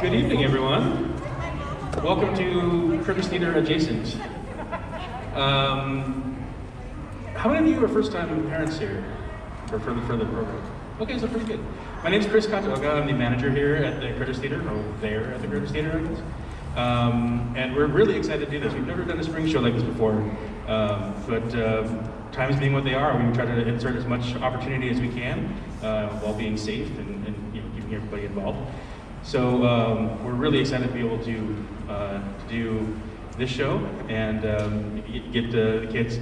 Good evening, everyone. Welcome to Critters Theater Adjacent. How many of you are first-time parents here for the program? Okay, so pretty good. My name's Chris Katoga. I'm the manager here at the Critters Theater, or there at the Critters Theater, I guess. And we're really excited to do this. We've never done a spring show like this before, but times being what they are, we try to insert as much opportunity as we can while being safe and keeping everybody involved. So we're really excited to be able to do this show and get the kids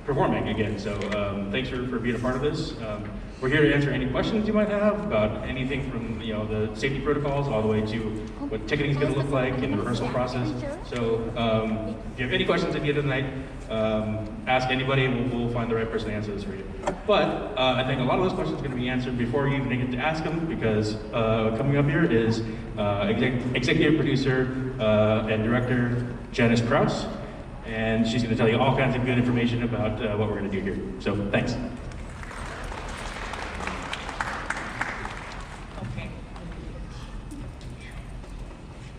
performing again. So thanks for being a part of this. We're here to answer any questions you might have about anything from the safety protocols all the way to what ticketing is going to look like in the rehearsal process. So if you have any questions at the end of the night, ask anybody and we'll find the right person to answer this for you. But I think a lot of those questions are going to be answered before you even get to ask them, because coming up here is executive producer and director Janice Krause, and she's going to tell you all kinds of good information about what we're going to do here. So thanks.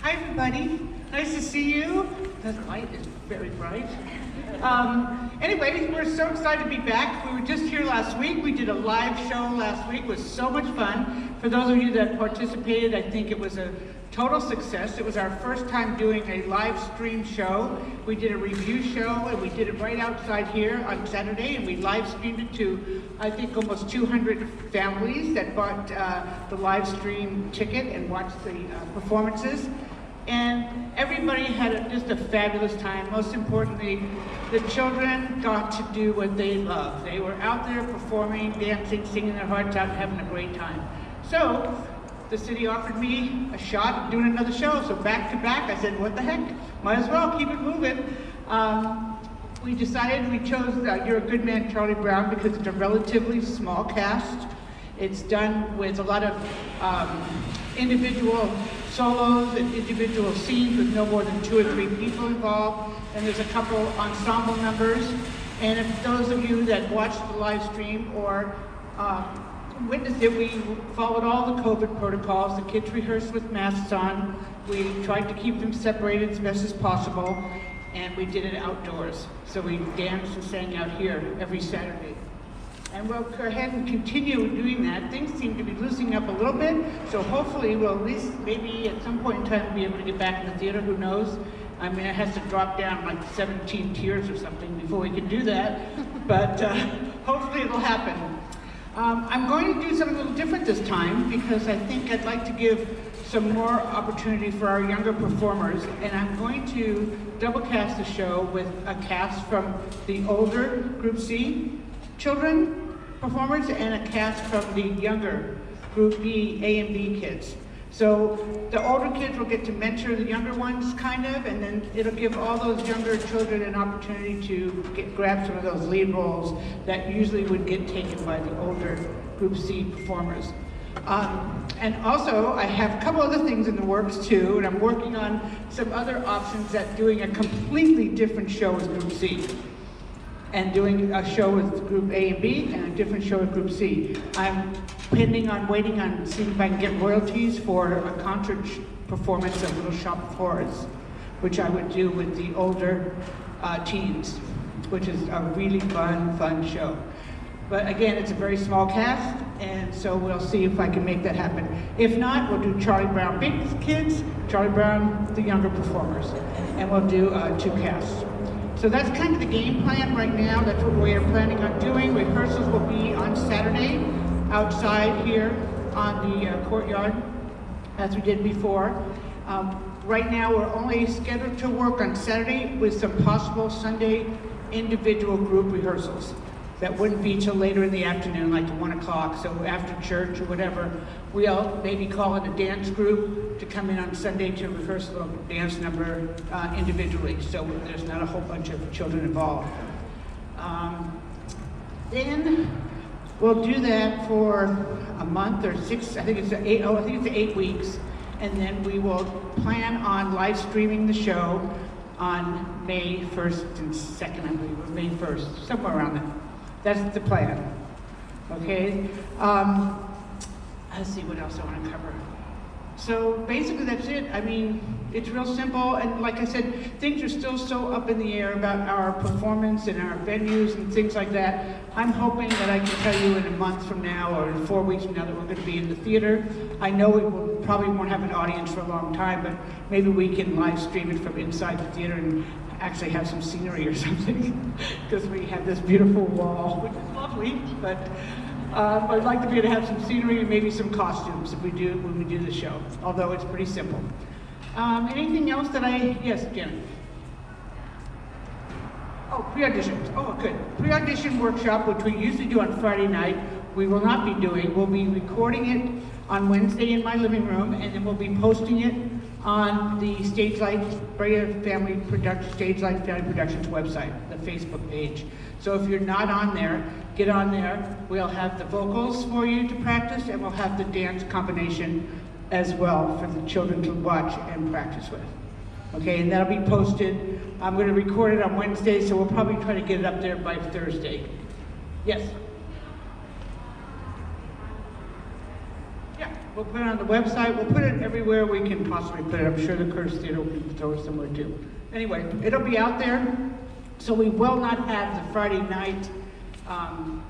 Hi everybody, nice to see you. The light is very bright. Anyway, we're so excited to be back. We were just here last week. We did a live show last week. It was so much fun. For those of you that participated, I think it was a total success. It was our first time doing a live stream show. We did a review show and we did it right outside here on Saturday, and we live streamed it to, I think, almost 200 families that bought the live stream ticket and watched the performances. And everybody had just a fabulous time. Most importantly, the children got to do what they love. They were out there performing, dancing, singing their hearts out, and having a great time. So the city offered me a shot at doing another show. So back to back, I said, what the heck? Might as well keep it moving. We decided, we chose You're a Good Man, Charlie Brown, because it's a relatively small cast. It's done with a lot of individual solos and individual scenes with no more than 2 or 3 people involved, and there's a couple ensemble numbers. And if those of you that watched the live stream or witnessed it, we followed all the COVID protocols. The kids rehearsed with masks on. We tried to keep them separated as best as possible, and we did it outdoors. So we danced and sang out here every Saturday. And we'll go ahead and continue doing that. Things seem to be loosening up a little bit, so hopefully we'll at least maybe at some point in time be able to get back in the theater, who knows? I mean, it has to drop down like 17 tiers or something before we can do that, but hopefully it'll happen. I'm going to do something a little different this time, because I think I'd like to give some more opportunity for our younger performers, and I'm going to double cast the show with a cast from the older Group C children performers and a cast from the younger Group B, A and B kids. So the older kids will get to mentor the younger ones, kind of, and then it'll give all those younger children an opportunity to grab some of those lead roles that usually would get taken by the older Group C performers. And also, I have a couple other things in the works too, and I'm working on some other options at doing a completely different show with Group C, and doing a show with Group A and B and a different show with Group C. I'm waiting on seeing if I can get royalties for a concert performance of Little Shop of Horrors, which I would do with the older teens, which is a really fun show. But again, it's a very small cast, and so we'll see if I can make that happen. If not, we'll do Charlie Brown big kids, Charlie Brown the younger performers, and we'll do 2 casts. So that's kind of the game plan right now. That's what we are planning on doing. Rehearsals will be on Saturday outside here on the courtyard, as we did before. Right now, we're only scheduled to work on Saturday with some possible Sunday individual group rehearsals. That wouldn't be till later in the afternoon, like 1 o'clock, so after church or whatever. We'll maybe call in a dance group to come in on Sunday to rehearse a little dance number individually, so there's not a whole bunch of children involved. Then we'll do that for a month or 6, I think it's 8 weeks, and then we will plan on live streaming the show on May 1st and 2nd, I believe, or May 1st, somewhere around there. That's the plan, okay? Let's see what else I want to cover. So basically that's it. I mean, it's real simple, and like I said, things are still so up in the air about our performance and our venues and things like that. I'm hoping that I can tell you in a month from now or in 4 weeks from now that we're going to be in the theater. I know we will, probably won't have an audience for a long time, but maybe we can live stream it from inside the theater and actually have some scenery or something, because we have this beautiful wall, which is lovely, but I'd like to be able to have some scenery and maybe some costumes if we do, when we do the show, although it's pretty simple. Anything else that yes, Janet? Oh, pre-auditions. Oh, good. Pre-audition workshop, which we usually do on Friday night, we will not be doing. We'll be recording it on Wednesday in my living room, and then we'll be posting it on the Stage Light, Brea Family Production, Stage Light Family Productions website, the Facebook page. So if you're not on there, get on there. We'll have the vocals for you to practice, and we'll have the dance combination as well for the children to watch and practice with. Okay, and that'll be posted. I'm going to record it on Wednesday, so we'll probably try to get it up there by Thursday. Yes? Yeah, we'll put it on the website. We'll put it everywhere we can possibly put it. I'm sure the Curtis Theater will throw it somewhere too. Anyway, it'll be out there. So we will not have the Friday night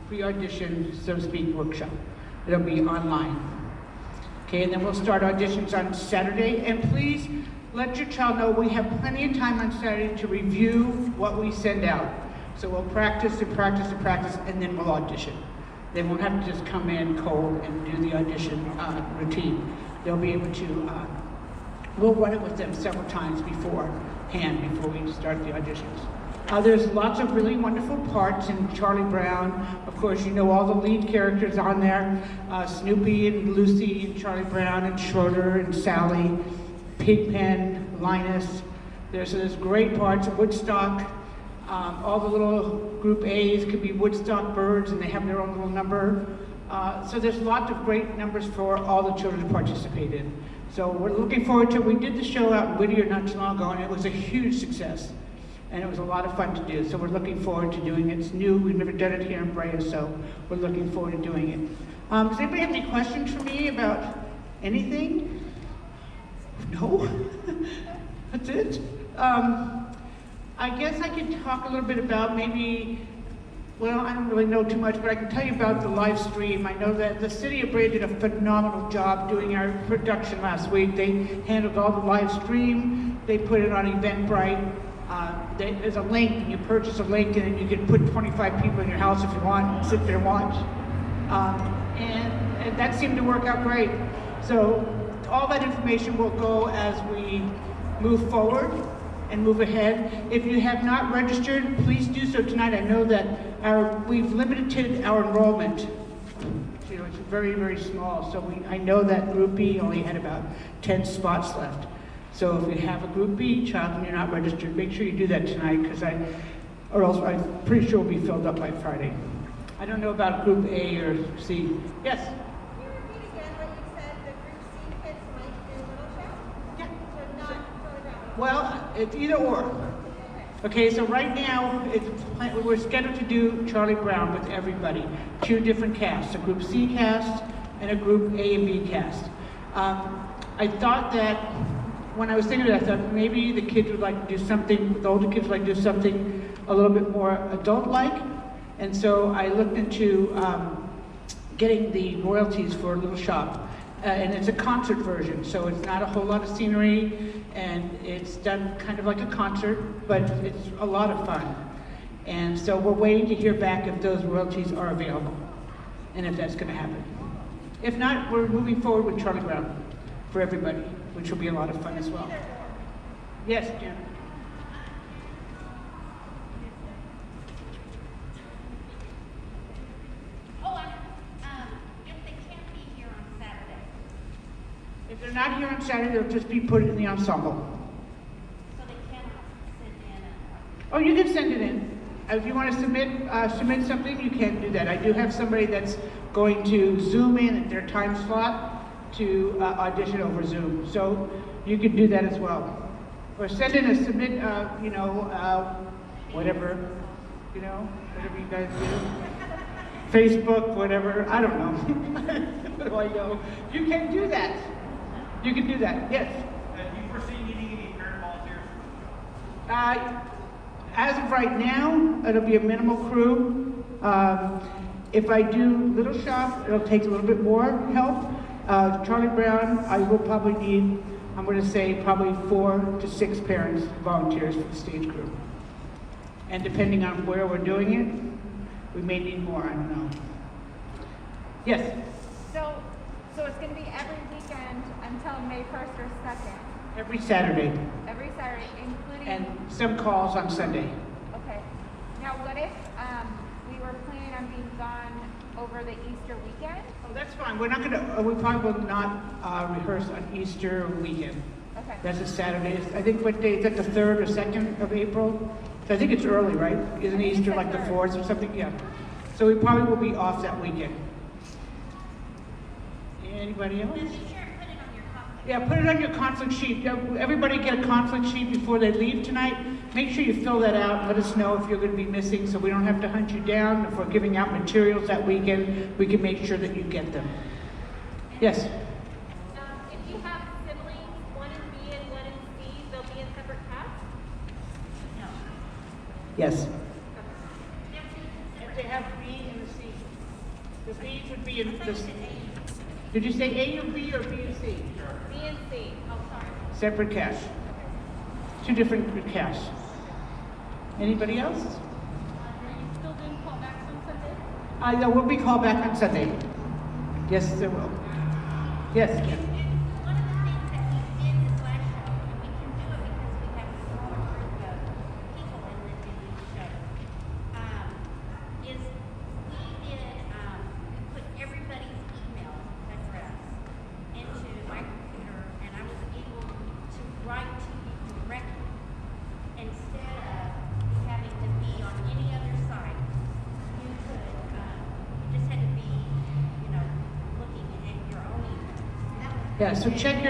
pre-audition, so to speak, workshop. It'll be online. Okay, and then we'll start auditions on Saturday. And please let your child know we have plenty of time on Saturday to review what we send out. So we'll practice and practice and practice, and then we'll audition. They won't have to just come in cold and do the audition routine. They'll be able to, we'll run it with them several times beforehand, before we start the auditions. There's lots of really wonderful parts in Charlie Brown. Of course, you know all the lead characters on there. Snoopy and Lucy and Charlie Brown and Schroeder and Sally, Pigpen, Linus. There's great parts of Woodstock. All the little group A's could be Woodstock birds, and they have their own little number. So there's lots of great numbers for all the children to participate in. So we're looking forward to it. We did the show out in Whittier not too long ago, and it was a huge success. And it was a lot of fun to do, so we're looking forward to doing it. It's new, we've never done it here in Brea, so we're looking forward to doing it. Does anybody have any questions for me about anything? No? That's it? I guess I could talk a little bit about maybe, well, I don't really know too much, but I can tell you about the live stream. I know that the city of Brea did a phenomenal job doing our production last week. They handled all the live stream, they put it on Eventbrite. There's a link, and you purchase a link, and then you can put 25 people in your house if you want, and sit there and watch. And that seemed to work out great. So all that information will go as we move forward and move ahead. If you have not registered, please do so tonight. I know that we've limited our enrollment. You know, it's very, very small. So I know that Group B only had about 10 spots left. So if you have a Group B child and you're not registered, make sure you do that tonight, or else I'm pretty sure we'll be filled up by Friday. I don't know about Group A or C. Yes? Can you repeat again what you said, the Group C kids might do Little Show? Yeah. So not Charlie Brown? Well, it's either or. Okay, so right now, we're scheduled to do Charlie Brown with everybody. 2 different casts, a Group C cast and a Group A and B cast. I thought that, when I was thinking of that, I thought maybe the kids would like to do something, the older kids would like to do something a little bit more adult-like. And so I looked into getting the royalties for Little Shop. And it's a concert version, so it's not a whole lot of scenery, and it's done kind of like a concert, but it's a lot of fun. And so we're waiting to hear back if those royalties are available, and if that's gonna happen. If not, we're moving forward with Charlie Brown for everybody, which will be a lot of fun as well. Yes, Jen? Oh, if they can't be here on Saturday. If they're not here on Saturday, they'll just be put in the ensemble. So they cannot send in Oh, you can send it in. If you want to submit something, you can do that. I do have somebody that's going to Zoom in at their time slot to audition over Zoom. So you can do that as well. Or send in a submit, whatever you guys do. Facebook, whatever, I don't know. What do I know? You can do that. You can do that, yes. Do you foresee needing any parent volunteers? As of right now, it'll be a minimal crew. If I do Little Shop, it'll take a little bit more help. Charlie Brown, I will probably need, I'm going to say probably 4 to 6 parents, volunteers for the stage crew. And depending on where we're doing it, we may need more, I don't know. Yes? So it's going to be every weekend until May 1st or 2nd? Every Saturday, Every Saturday, including... and some calls on Sunday. Okay. Now, what if we were planning on being gone over the Easter weekend? Oh, that's fine. We're not going to, we probably will not rehearse on Easter weekend. Okay. That's a Saturday. I think what day, is that the 3rd or 2nd of April? So I think it's early, right? Isn't Easter like the 4th or something? Yeah. So we probably will be off that weekend. Anybody else? Yeah, put it on your conflict sheet. Everybody get a conflict sheet before they leave tonight. Make sure you fill that out. Let us know if you're going to be missing so we don't have to hunt you down. If we're giving out materials that weekend, we can make sure that you get them. Yes? If you have siblings, one in B and one in C, they'll be in separate casts? No. Yes. If they have B and the C. The B should be in the C. Did you say A or B or B and C? B and C. Oh, sorry. Separate cash. 2 different cash. Anybody else? Are you still doing callbacks on Sunday? No, we'll be called back on Sunday. Yes, there will. Yes. One of the things that we did this last show, and we can do it because we have a smaller group of people in the show, is we put everybody's email address into my computer, and I was able to write to you directly instead of having to be on any other site. You could, you just had to be, looking at your own email. Yeah, so check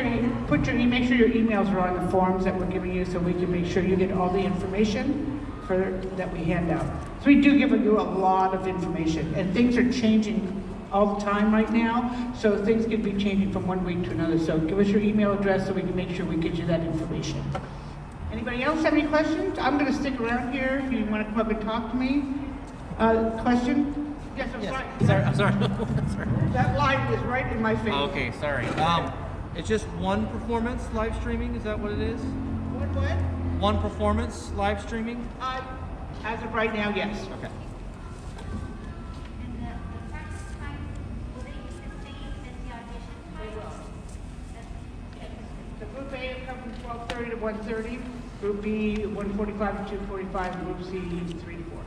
make sure your emails are on the forms that we're giving you so we can make sure you get all the information that we hand out. So we do give you a lot of information, and things are changing all the time right now, so things can be changing from one week to another. So give us your email address so we can make sure we get you that information. Anybody else have any questions? I'm going to stick around here if you want to come up and talk to me. Question? Yes, I'm sorry. I'm sorry. That line is right in my face. Okay, sorry. It's just one performance live streaming, is that what it is? What? One performance live streaming? As of right now, yes. Okay. And the practice time, will they be the same as the audition time? The group A will come from 12:30 to 1:30, group B 1:45 to 2:45, and group C 3 to 4.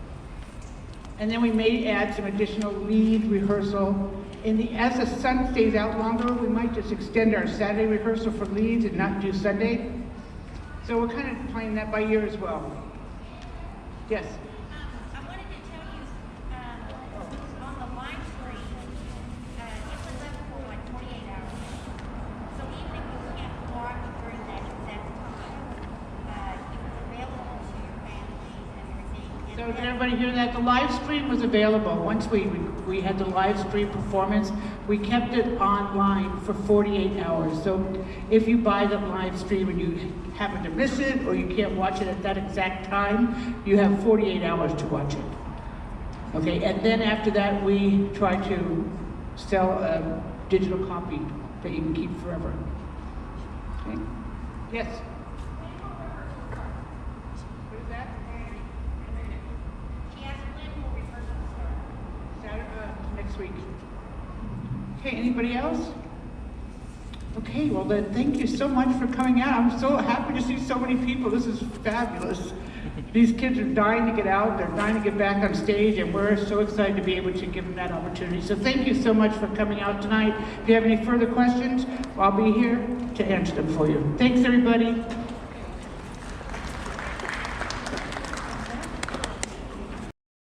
And then we may add some additional lead rehearsal. As the sun stays out longer, we might just extend our Saturday rehearsal for leads and not do Sunday. So we're kind of playing that by ear as well. Yes? I wanted to tell you, on the live stream, it was up for like 48 hours. So even if you can't watch during that exact time, it was available to your families and everything. So did everybody hear that? The live stream was available. Once we had the live stream performance, we kept it online for 48 hours. So if you buy the live stream and you happen to miss it or you can't watch it at that exact time, you have 48 hours to watch it. Okay, and then after that, we try to sell a digital copy that you can keep forever. Okay? Yes? What is that? She asked when will rehearsal start? Next week. Okay, anybody else? Okay, well then, thank you so much for coming out. I'm so happy to see so many people. This is fabulous. These kids are dying to get out. They're dying to get back on stage, and we're so excited to be able to give them that opportunity. So thank you so much for coming out tonight. If you have any further questions, I'll be here to answer them for you. Thanks, everybody.